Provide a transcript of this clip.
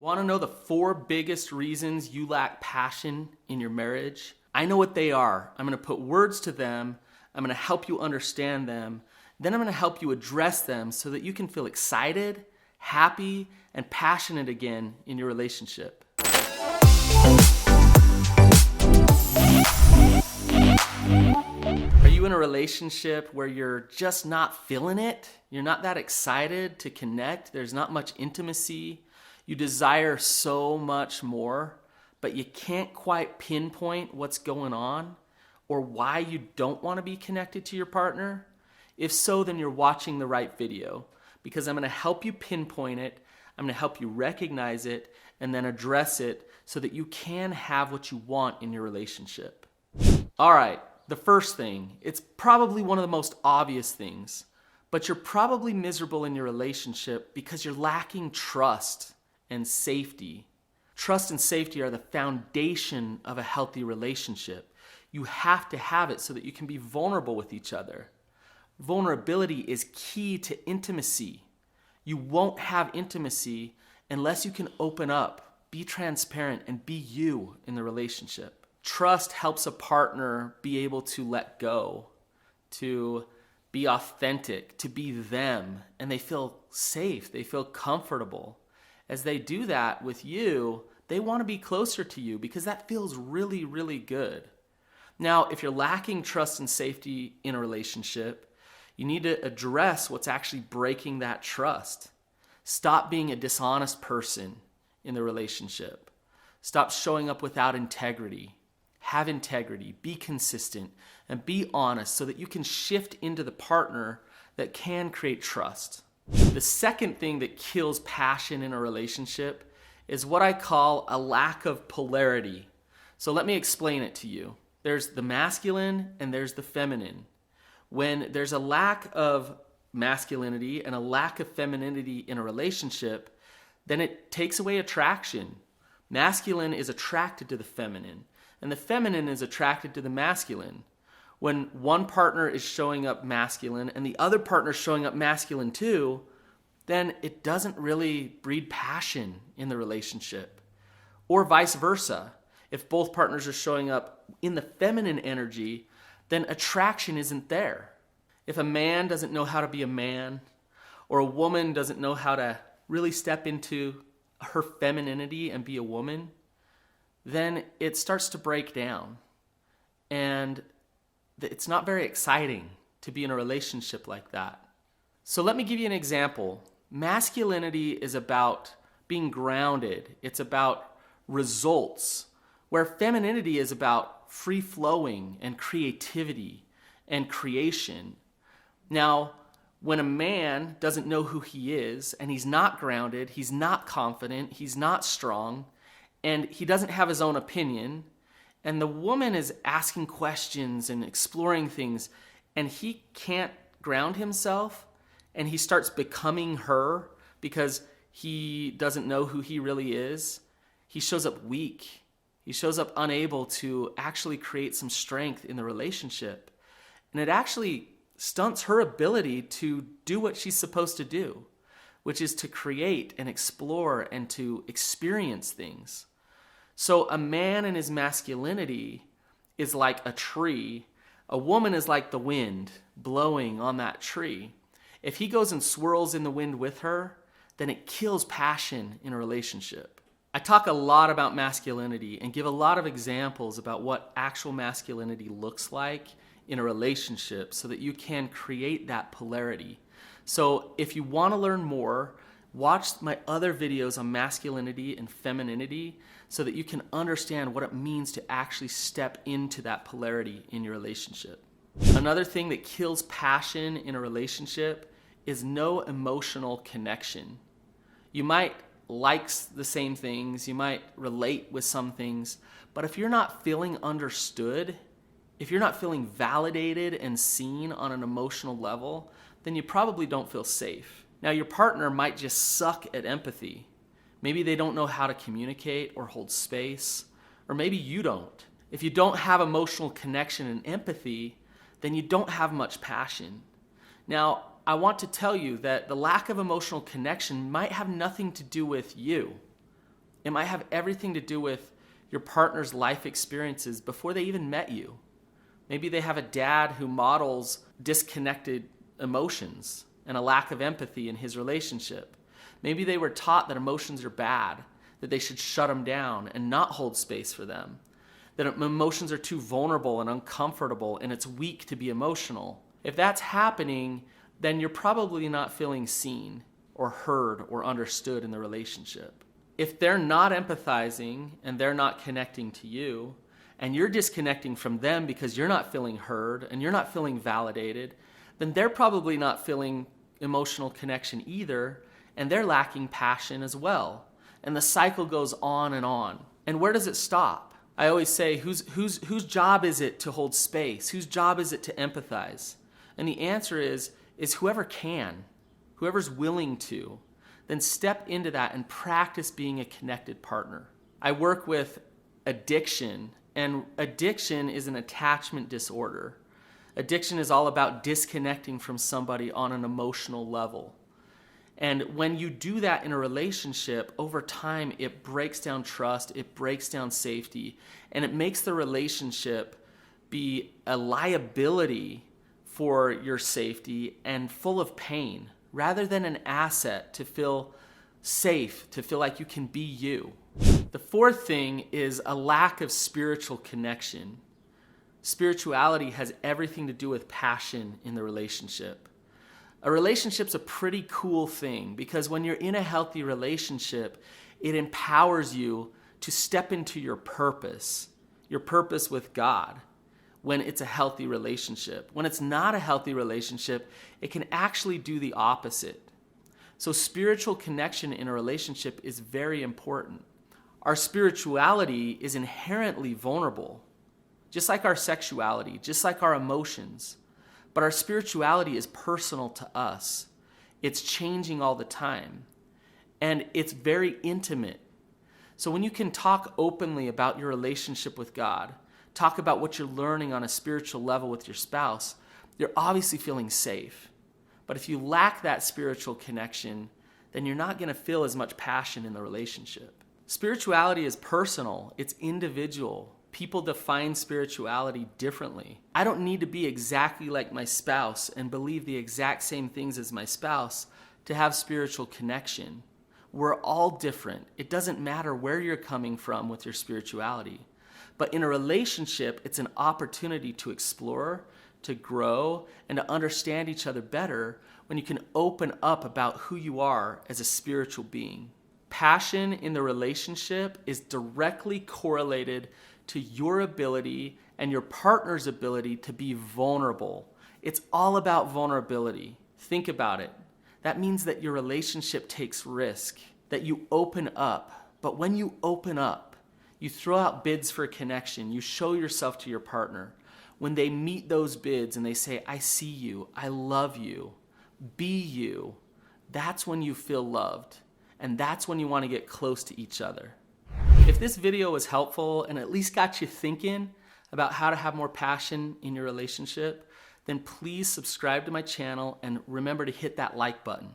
Want to know the 4 biggest reasons you lack passion in your marriage? I know what they are. I'm going to put words to them. I'm going to help you understand them. Then I'm going to help you address them so that you can feel excited, happy, and passionate again in your relationship. Are you in a relationship where you're just not feeling it? You're not that excited to connect. There's not much intimacy. You desire so much more, but you can't quite pinpoint what's going on or why you don't want to be connected to your partner? If so, then you're watching the right video, because I'm going to help you pinpoint it, I'm going to help you recognize it, and then address it so that you can have what you want in your relationship. All right, the first thing, it's probably one of the most obvious things, but you're probably miserable in your relationship because you're lacking trust and safety. Trust and safety are the foundation of a healthy relationship. You have to have it so that you can be vulnerable with each other. Vulnerability is key to intimacy. You won't have intimacy unless you can open up, be transparent, and be you in the relationship. Trust helps a partner be able to let go, to be authentic, to be them, and they feel safe, they feel comfortable. As they do that with you, they want to be closer to you because that feels really, really good. Now, if you're lacking trust and safety in a relationship, you need to address what's actually breaking that trust. Stop being a dishonest person in the relationship. Stop showing up without integrity. Have integrity, be consistent, and be honest so that you can shift into the partner that can create trust. The second thing that kills passion in a relationship is what I call a lack of polarity. So let me explain it to you. There's the masculine and there's the feminine. When there's a lack of masculinity and a lack of femininity in a relationship, then it takes away attraction. Masculine is attracted to the feminine, and the feminine is attracted to the masculine. When one partner is showing up masculine and the other partner is showing up masculine too, then it doesn't really breed passion in the relationship. Or vice versa. If both partners are showing up in the feminine energy, then attraction isn't there. If a man doesn't know how to be a man, or a woman doesn't know how to really step into her femininity and be a woman, then it starts to break down. And it's not very exciting to be in a relationship like that. So let me give you an example. Masculinity is about being grounded. It's about results, where femininity is about free-flowing and creativity and creation. Now, when a man doesn't know who he is, and he's not grounded, he's not confident, he's not strong, and he doesn't have his own opinion, and the woman is asking questions and exploring things, and he can't ground himself, and he starts becoming her because he doesn't know who he really is, he shows up weak. He shows up unable to actually create some strength in the relationship. And it actually stunts her ability to do what she's supposed to do, which is to create and explore and to experience things. So a man in his masculinity is like a tree. A woman is like the wind blowing on that tree. If he goes and swirls in the wind with her, then it kills passion in a relationship. I talk a lot about masculinity and give a lot of examples about what actual masculinity looks like in a relationship so that you can create that polarity. So if you want to learn more, watch my other videos on masculinity and femininity so that you can understand what it means to actually step into that polarity in your relationship. Another thing that kills passion in a relationship is no emotional connection. You might like the same things, you might relate with some things, but if you're not feeling understood, if you're not feeling validated and seen on an emotional level, then you probably don't feel safe. Now, your partner might just suck at empathy. Maybe they don't know how to communicate or hold space, or maybe you don't. If you don't have emotional connection and empathy, then you don't have much passion. Now, I want to tell you that the lack of emotional connection might have nothing to do with you. It might have everything to do with your partner's life experiences before they even met you. Maybe they have a dad who models disconnected emotions and a lack of empathy in his relationship. Maybe they were taught that emotions are bad, that they should shut them down and not hold space for them, that emotions are too vulnerable and uncomfortable and it's weak to be emotional. If that's happening, then you're probably not feeling seen or heard or understood in the relationship. If they're not empathizing and they're not connecting to you, and you're disconnecting from them because you're not feeling heard and you're not feeling validated, then they're probably not feeling emotional connection either, and they're lacking passion as well. And the cycle goes on and on. And where does it stop? I always say, whose job is it to hold space? Whose job is it to empathize? And the answer is whoever can, whoever's willing to, then step into that and practice being a connected partner. I work with addiction, and addiction is an attachment disorder. Addiction is all about disconnecting from somebody on an emotional level. And when you do that in a relationship, over time, it breaks down trust, it breaks down safety, and it makes the relationship be a liability for your safety and full of pain, rather than an asset to feel safe, to feel like you can be you. The fourth thing is a lack of spiritual connection. Spirituality has everything to do with passion in the relationship. A relationship's a pretty cool thing because when you're in a healthy relationship, it empowers you to step into your purpose with God when it's a healthy relationship. When it's not a healthy relationship, it can actually do the opposite. So spiritual connection in a relationship is very important. Our spirituality is inherently vulnerable, just like our sexuality, just like our emotions. But our spirituality is personal to us. It's changing all the time. And it's very intimate. So when you can talk openly about your relationship with God, talk about what you're learning on a spiritual level with your spouse, you're obviously feeling safe. But if you lack that spiritual connection, then you're not going to feel as much passion in the relationship. Spirituality is personal. It's individual. People define spirituality differently. I don't need to be exactly like my spouse and believe the exact same things as my spouse to have spiritual connection. We're all different. It doesn't matter where you're coming from with your spirituality. But in a relationship, it's an opportunity to explore, to grow, and to understand each other better when you can open up about who you are as a spiritual being. Passion in the relationship is directly correlated to your ability and your partner's ability to be vulnerable. It's all about vulnerability. Think about it. That means that your relationship takes risk, that you open up. But when you open up, you throw out bids for connection. You show yourself to your partner. When they meet those bids and they say, I see you, I love you, be you, that's when you feel loved. And that's when you want to get close to each other. If this video was helpful and at least got you thinking about how to have more passion in your relationship, then please subscribe to my channel and remember to hit that like button.